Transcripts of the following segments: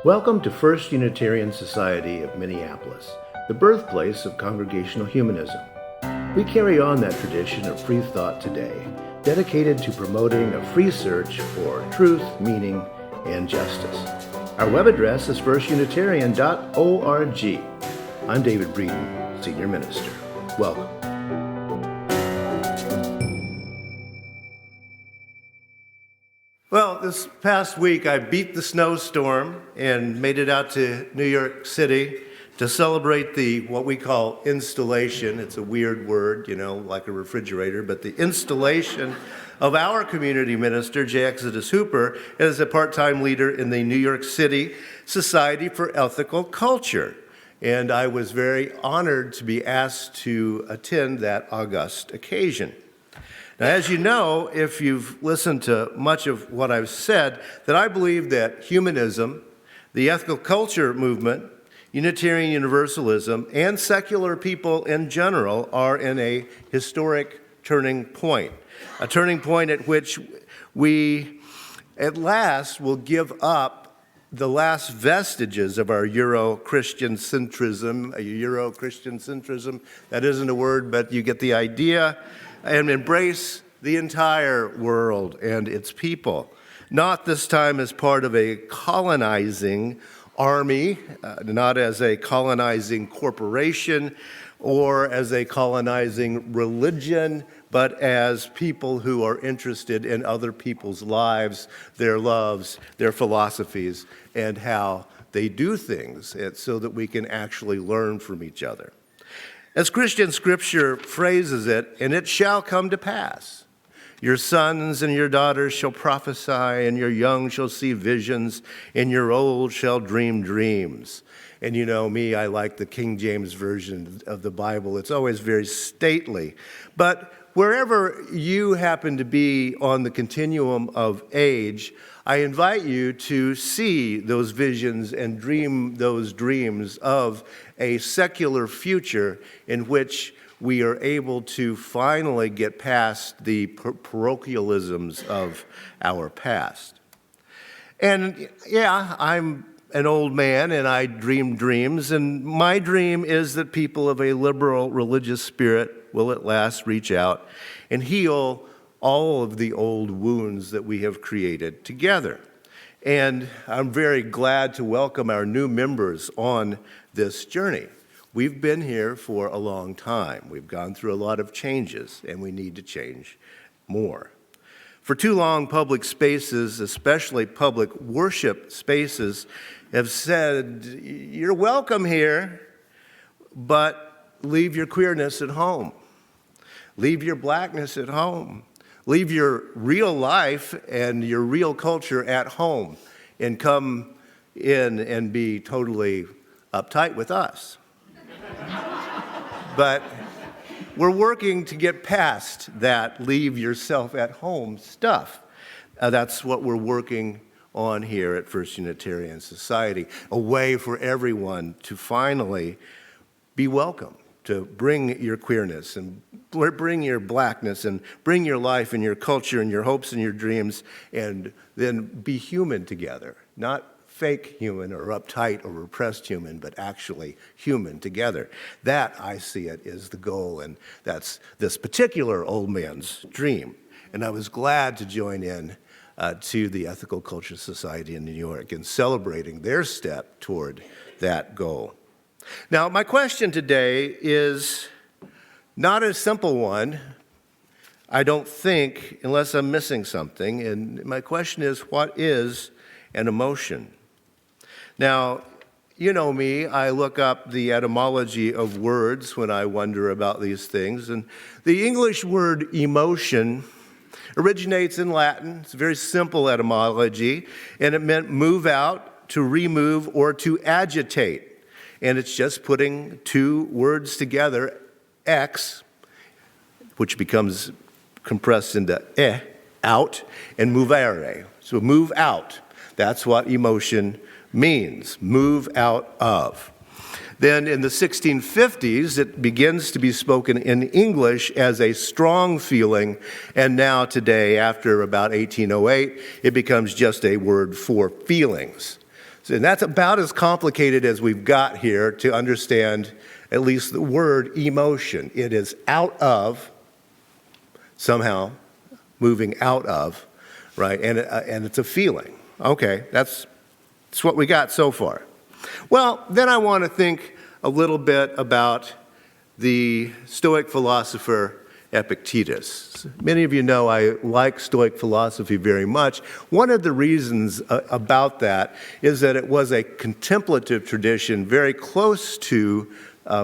Welcome to First Unitarian Society of Minneapolis, the birthplace of Congregational Humanism. We carry on that tradition of free thought today, dedicated to promoting a free search for truth, meaning, and justice. Our web address is firstunitarian.org. I'm David Breeden, Senior Minister. Welcome. Well, this past week I beat the snowstorm and made it out to New York City to celebrate what we call installation. It's a weird word, like a refrigerator, but the installation of our community minister, J. Exodus Hooper, as a part-time leader in the New York City Society for Ethical Culture. And I was very honored to be asked to attend that august occasion. Now, as you know, if you've listened to much of what I've said, that I believe that humanism, the ethical culture movement, Unitarian Universalism, and secular people in general are in a historic turning point, a turning point at which we, at last, will give up the last vestiges of our Euro-Christian centrism. That isn't a word, but you get the idea, and embrace the entire world and its people. Not this time as part of a colonizing army, not as a colonizing corporation or as a colonizing religion, but as people who are interested in other people's lives, their loves, their philosophies, and how they do things, so that we can actually learn from each other. As Christian scripture phrases it, and it shall come to pass. Your sons and your daughters shall prophesy, and your young shall see visions, and your old shall dream dreams. And you know me, I like the King James Version of the Bible. It's always very stately. But wherever you happen to be on the continuum of age, I invite you to see those visions and dream those dreams of a secular future in which we are able to finally get past the parochialisms of our past. And yeah, I'm an old man and I dream dreams, and my dream is that people of a liberal religious spirit will at last reach out and heal all of the old wounds that we have created together. And I'm very glad to welcome our new members on this journey. We've been here for a long time. We've gone through a lot of changes, and we need to change more. For too long, public spaces, especially public worship spaces, have said, you're welcome here, but leave your queerness at home. Leave your blackness at home. Leave your real life and your real culture at home and come in and be totally uptight with us. But we're working to get past that leave yourself at home stuff. That's what we're working on here at First Unitarian Society, a way for everyone to finally be welcome, to bring your queerness and bring your blackness and bring your life and your culture and your hopes and your dreams, and then be human together, not fake human or uptight or repressed human, but actually human together. That, I see it, is the goal, and that's this particular old man's dream. And I was glad to join in to the Ethical Culture Society in New York in celebrating their step toward that goal. Now, my question today is not a simple one, I don't think, unless I'm missing something. And my question is, what is an emotion? Now, you know me, I look up the etymology of words when I wonder about these things. And the English word emotion originates in Latin. It's a very simple etymology, and it meant move out, to remove, or to agitate. And it's just putting two words together, ex, which becomes compressed into out, and movere. So move out. That's what emotion means, move out of. Then in the 1650s, it begins to be spoken in English as a strong feeling, and now today, after about 1808, it becomes just a word for feelings. And that's about as complicated as we've got here to understand at least the word emotion. It is out of, somehow moving out of, right? And it's a feeling. Okay, that's what we got so far. Well, then I want to think a little bit about the Stoic philosopher Epictetus. Many of you know I like Stoic philosophy very much. One of the reasons about that is that it was a contemplative tradition very close to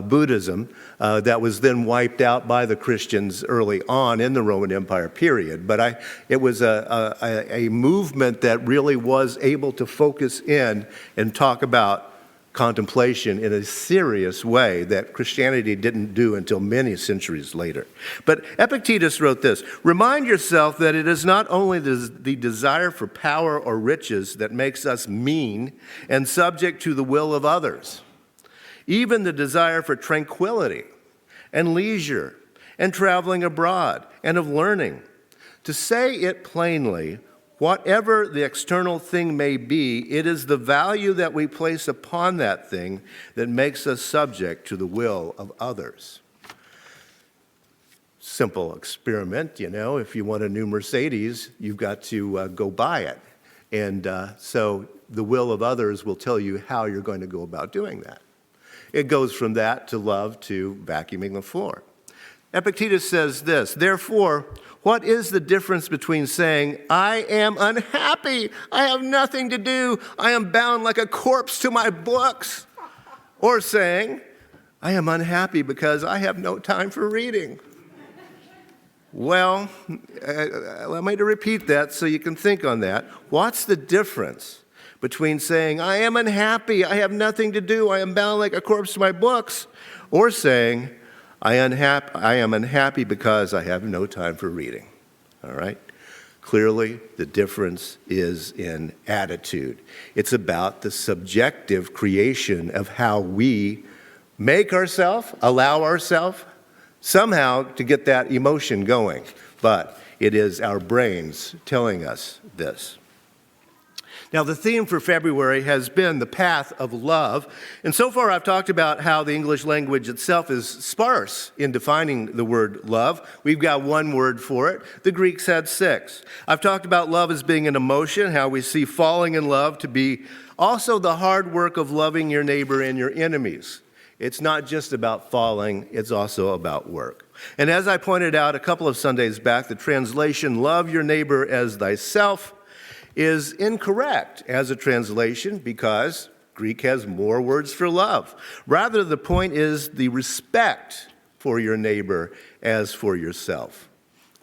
Buddhism that was then wiped out by the Christians early on in the Roman Empire period. But it was a movement that really was able to focus in and talk about contemplation in a serious way that Christianity didn't do until many centuries later. But Epictetus wrote this: "Remind yourself that it is not only the desire for power or riches that makes us mean and subject to the will of others. Even the desire for tranquility and leisure and traveling abroad and of learning. To say it plainly, whatever the external thing may be, it is the value that we place upon that thing that makes us subject to the will of others." Simple experiment, if you want a new Mercedes, you've got to go buy it. And so the will of others will tell you how you're going to go about doing that. It goes from that to love to vacuuming the floor. Epictetus says this: "Therefore, what is the difference between saying, 'I am unhappy, I have nothing to do, I am bound like a corpse to my books,' or saying, 'I am unhappy because I have no time for reading'?" Well, allow me to repeat that so you can think on that. What's the difference between saying, "I am unhappy, I have nothing to do, I am bound like a corpse to my books," or saying, I am unhappy because I have no time for reading"? All right? Clearly, the difference is in attitude. It's about the subjective creation of how we make ourselves, allow ourselves, somehow to get that emotion going. But it is our brains telling us this. Now, the theme for February has been the path of love. And so far, I've talked about how the English language itself is sparse in defining the word love. We've got one word for it. The Greeks had 6. I've talked about love as being an emotion, how we see falling in love to be also the hard work of loving your neighbor and your enemies. It's not just about falling, it's also about work. And as I pointed out a couple of Sundays back, the translation, "love your neighbor as thyself," is incorrect as a translation because Greek has more words for love. Rather, the point is the respect for your neighbor as for yourself,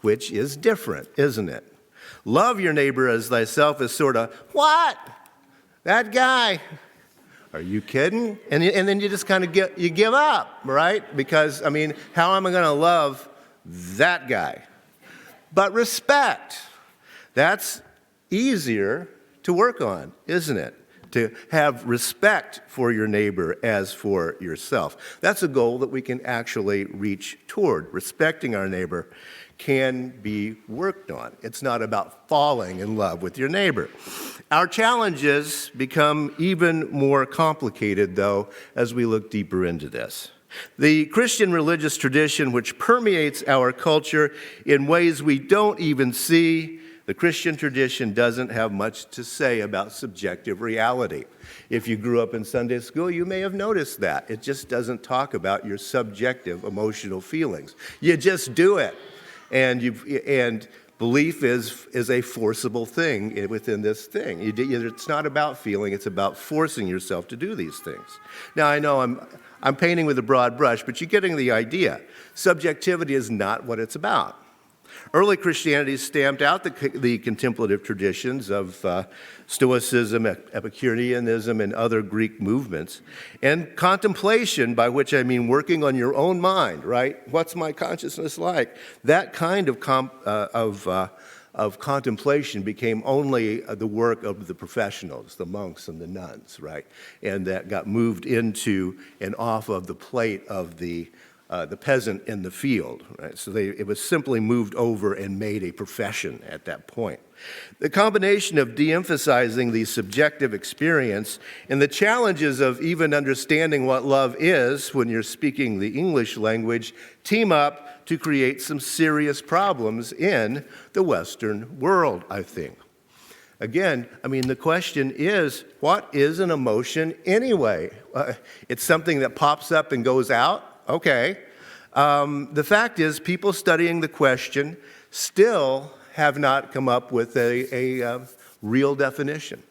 which is different, isn't it? Love your neighbor as thyself is sort of, "What? That guy? Are you kidding?" And then you just kind of give up, right? Because, how am I going to love that guy? But respect, that's easier to work on, isn't it? To have respect for your neighbor as for yourself. That's a goal that we can actually reach toward. Respecting our neighbor can be worked on. It's not about falling in love with your neighbor. Our challenges become even more complicated, though, as we look deeper into this. The Christian religious tradition, which permeates our culture in ways we don't even see, the Christian tradition doesn't have much to say about subjective reality. If you grew up in Sunday school, you may have noticed that. It just doesn't talk about your subjective emotional feelings. You just do it. And belief is a forcible thing within this thing. It's not about feeling, it's about forcing yourself to do these things. Now, I know I'm painting with a broad brush, but you're getting the idea. Subjectivity is not what it's about. Early Christianity stamped out the contemplative traditions of Stoicism, Epicureanism, and other Greek movements. And contemplation, by which I mean working on your own mind, right? What's my consciousness like? That kind of contemplation became only the work of the professionals, the monks and the nuns, right? And that got moved into and off of the plate of the peasant in the field, right? So it was simply moved over and made a profession at that point. The combination of de-emphasizing the subjective experience and the challenges of even understanding what love is when you're speaking the English language team up to create some serious problems in the Western world, I think. Again, the question is, what is an emotion anyway? It's something that pops up and goes out? Okay. The fact is, people studying the question still have not come up with a real definition.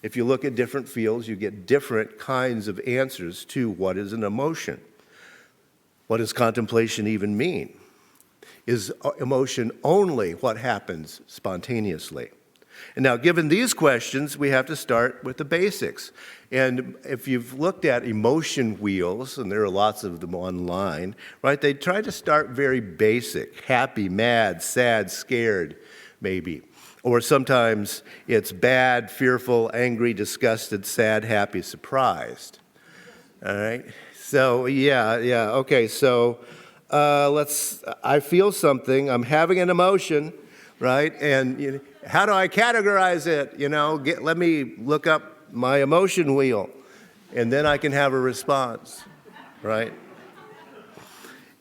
If you look at different fields, you get different kinds of answers to what is an emotion. What does contemplation even mean? Is emotion only what happens spontaneously? And now, given these questions, we have to start with the basics. And if you've looked at emotion wheels, and there are lots of them online, right, they try to start very basic: happy, mad, sad, scared, maybe. Or sometimes it's bad, fearful, angry, disgusted, sad, happy, surprised. All right? So, okay, so I feel something, I'm having an emotion, right? And how do I categorize it? Let me look up my emotion wheel, and then I can have a response, right?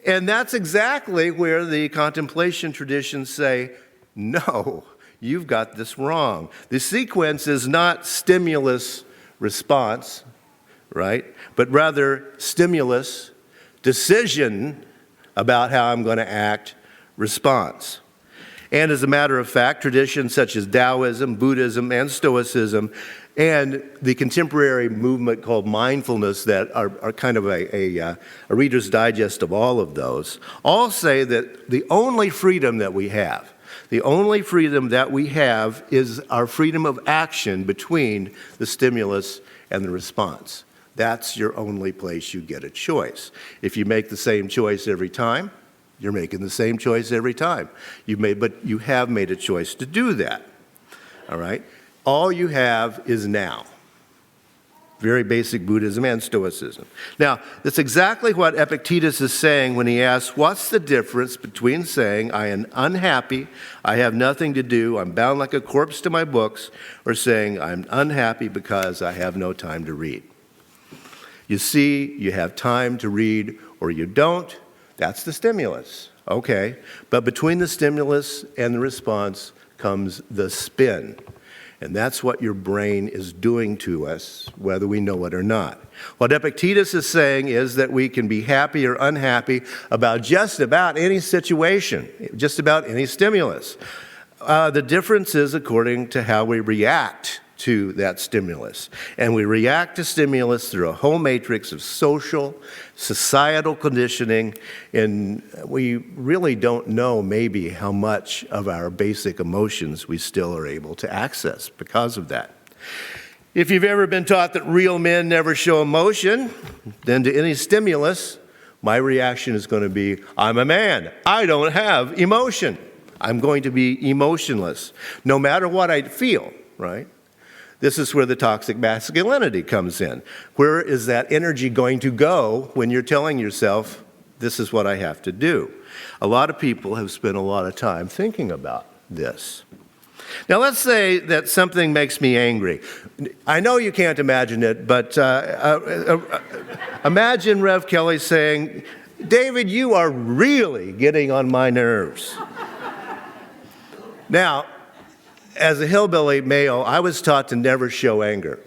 And that's exactly where the contemplation traditions say, no, you've got this wrong. The sequence is not stimulus response, right? But rather stimulus, decision about how I'm going to act, response. And as a matter of fact, traditions such as Taoism, Buddhism, and Stoicism, and the contemporary movement called mindfulness that are kind of a Reader's Digest of all of those, all say that the only freedom that we have is our freedom of action between the stimulus and the response. That's your only place you get a choice. If you make the same choice every time, you're making the same choice every time. But you have made a choice to do that. All right? All you have is now. Very basic Buddhism and Stoicism. Now, that's exactly what Epictetus is saying when he asks, what's the difference between saying, I am unhappy, I have nothing to do, I'm bound like a corpse to my books, or saying, I'm unhappy because I have no time to read? You see, you have time to read or you don't. That's the stimulus. Okay. But between the stimulus and the response comes the spin. And that's what your brain is doing to us, whether we know it or not. What Epictetus is saying is that we can be happy or unhappy about just about any situation, just about any stimulus. The difference is according to how we react to that stimulus. And we react to stimulus through a whole matrix of social, societal conditioning, and we really don't know maybe how much of our basic emotions we still are able to access because of that. If you've ever been taught that real men never show emotion, then to any stimulus, my reaction is going to be, I'm a man, I don't have emotion. I'm going to be emotionless, no matter what I feel, right? This is where the toxic masculinity comes in. Where is that energy going to go when you're telling yourself, this is what I have to do? A lot of people have spent a lot of time thinking about this. Now, let's say that something makes me angry. I know you can't imagine it, but imagine Rev Kelly saying, David, you are really getting on my nerves. Now, as a hillbilly male, I was taught to never show anger,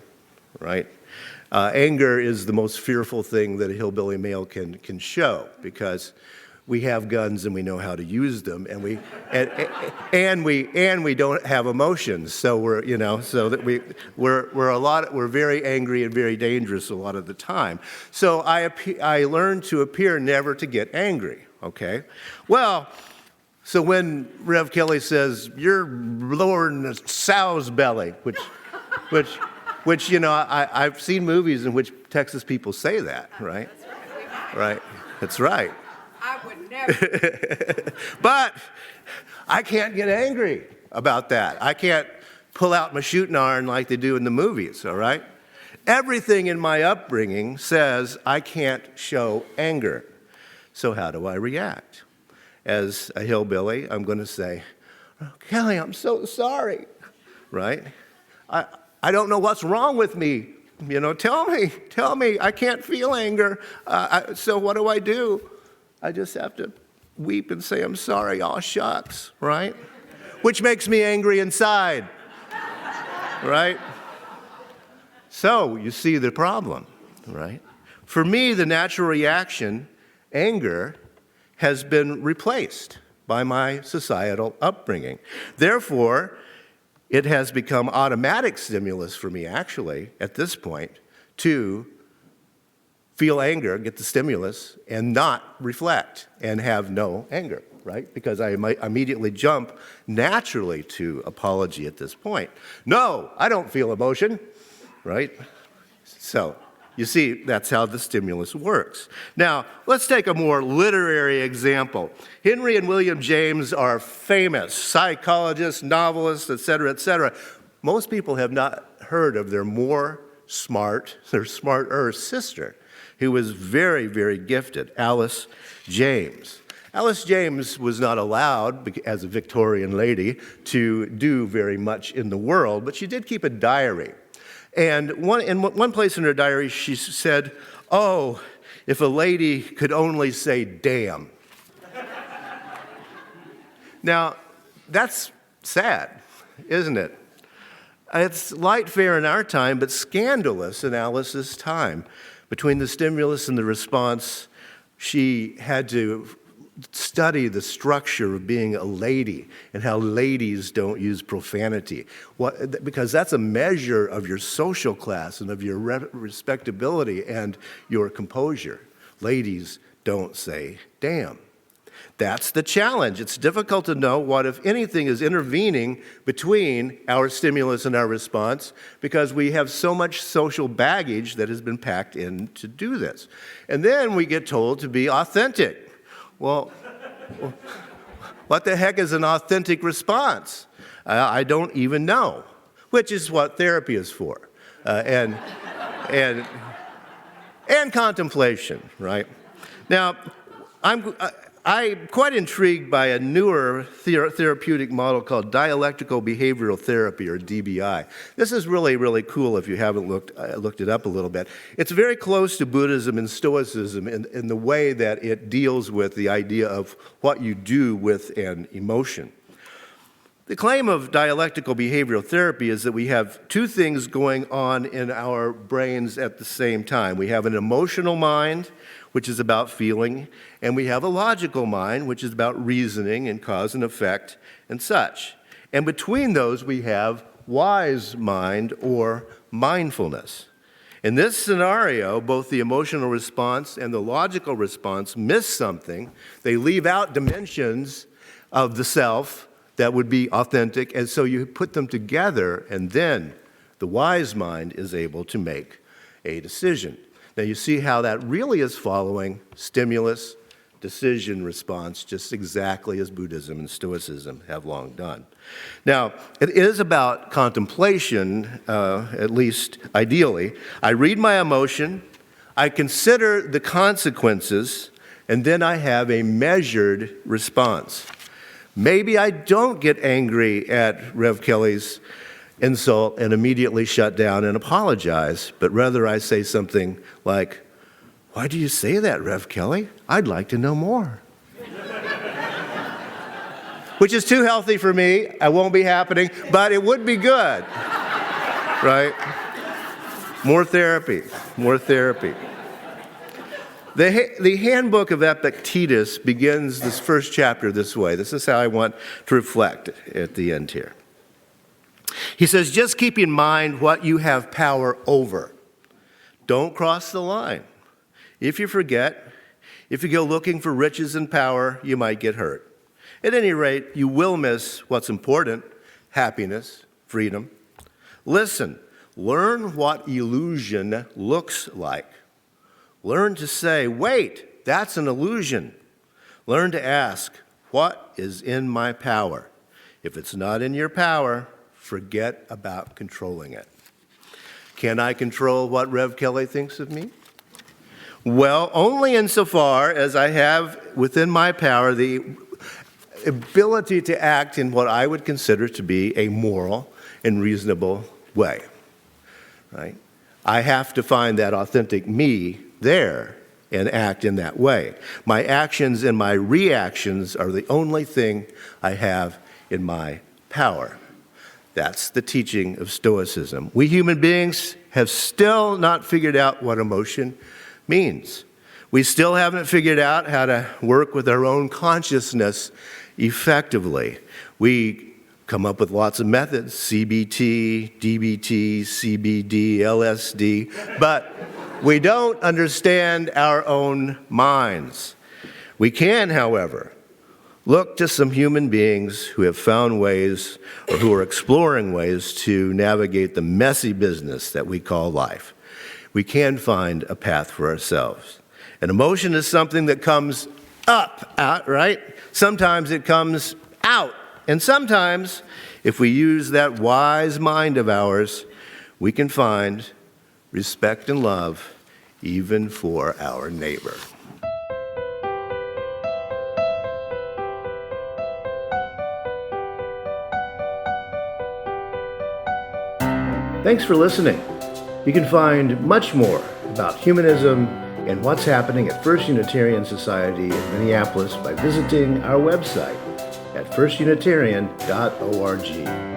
right? Anger is the most fearful thing that a hillbilly male can show because we have guns and we know how to use them, and we don't have emotions. So we're very angry and very dangerous a lot of the time. So I learned to appear never to get angry. Okay, well. So when Rev Kelly says, you're lowering a sow's belly, which I've seen movies in which Texas people say that, right? Right. That's right. I would never. But I can't get angry about that. I can't pull out my shooting iron like they do in the movies, all right? Everything in my upbringing says I can't show anger. So how do I react? As a hillbilly, I'm going to say, Kelly, I'm so sorry, right? I don't know what's wrong with me. Tell me. I can't feel anger. So what do? I just have to weep and say, I'm sorry, aw shucks, right? Which makes me angry inside, right? So you see the problem, right? For me, the natural reaction, anger, has been replaced by my societal upbringing. Therefore, it has become automatic stimulus for me, actually, at this point, to feel anger, get the stimulus, and not reflect and have no anger, right? Because I might immediately jump naturally to apology at this point. No, I don't feel emotion, right? So, you see, that's how the stimulus works. Now, let's take a more literary example. Henry and William James are famous psychologists, novelists, et cetera, et cetera. Most people have not heard of their smarter sister, who was very, very gifted, Alice James. Alice James was not allowed, as a Victorian lady, to do very much in the world, but she did keep a diary. And in one place in her diary, she said, "Oh, if a lady could only say damn." Now, that's sad, isn't it? It's light fare in our time, but scandalous in Alice's time. Between the stimulus and the response, she had to study the structure of being a lady and how ladies don't use profanity. Because that's a measure of your social class and of your respectability and your composure. Ladies don't say damn. That's the challenge. It's difficult to know what, if anything, is intervening between our stimulus and our response because we have so much social baggage that has been packed in to do this. And then we get told to be authentic. Well, what the heck is an authentic response? I don't even know, which is what therapy is for, and contemplation, right? Now, I'm quite intrigued by a newer therapeutic model called dialectical behavioral therapy, or DBI. This is really, really cool if you haven't looked it up a little bit. It's very close to Buddhism and Stoicism in the way that it deals with the idea of what you do with an emotion. The claim of dialectical behavioral therapy is that we have two things going on in our brains at the same time. We have an emotional mind, which is about feeling, and we have a logical mind, which is about reasoning and cause and effect and such. And between those, we have wise mind, or mindfulness. In this scenario, both the emotional response and the logical response miss something. They leave out dimensions of the self that would be authentic, and so you put them together, and then the wise mind is able to make a decision. Now, you see how that really is following stimulus, decision, response, just exactly as Buddhism and Stoicism have long done. Now, it is about contemplation, at least ideally. I read my emotion, I consider the consequences, and then I have a measured response. Maybe I don't get angry at Rev Kelly's insult and immediately shut down and apologize, but rather I say something like, "Why do you say that, Rev Kelly? I'd like to know more." Which is too healthy for me. I won't be happening, but it would be good, right? More therapy, more therapy. The Handbook of Epictetus begins this first chapter this way. This is how I want to reflect at the end here. He says, just keep in mind what you have power over. Don't cross the line. If you forget, if you go looking for riches and power, you might get hurt. At any rate, you will miss what's important: happiness, freedom. Listen, learn what illusion looks like. Learn to say, wait, that's an illusion. Learn to ask, what is in my power? If it's not in your power, forget about controlling it. Can I control what Rev Kelly thinks of me? Well, only insofar as I have within my power the ability to act in what I would consider to be a moral and reasonable way, right? I have to find that authentic me there and act in that way. My actions and my reactions are the only thing I have in my power. That's the teaching of Stoicism. We human beings have still not figured out what emotion means. We still haven't figured out how to work with our own consciousness effectively. We come up with lots of methods, CBT, DBT, CBD, LSD, but we don't understand our own minds. We can, however, look to some human beings who have found ways or who are exploring ways to navigate the messy business that we call life. We can find a path for ourselves. An emotion is something that comes up, out, right? Sometimes it comes out. And sometimes, if we use that wise mind of ours, we can find respect and love even for our neighbor. Thanks for listening. You can find much more about humanism and what's happening at First Unitarian Society in Minneapolis by visiting our website at firstunitarian.org.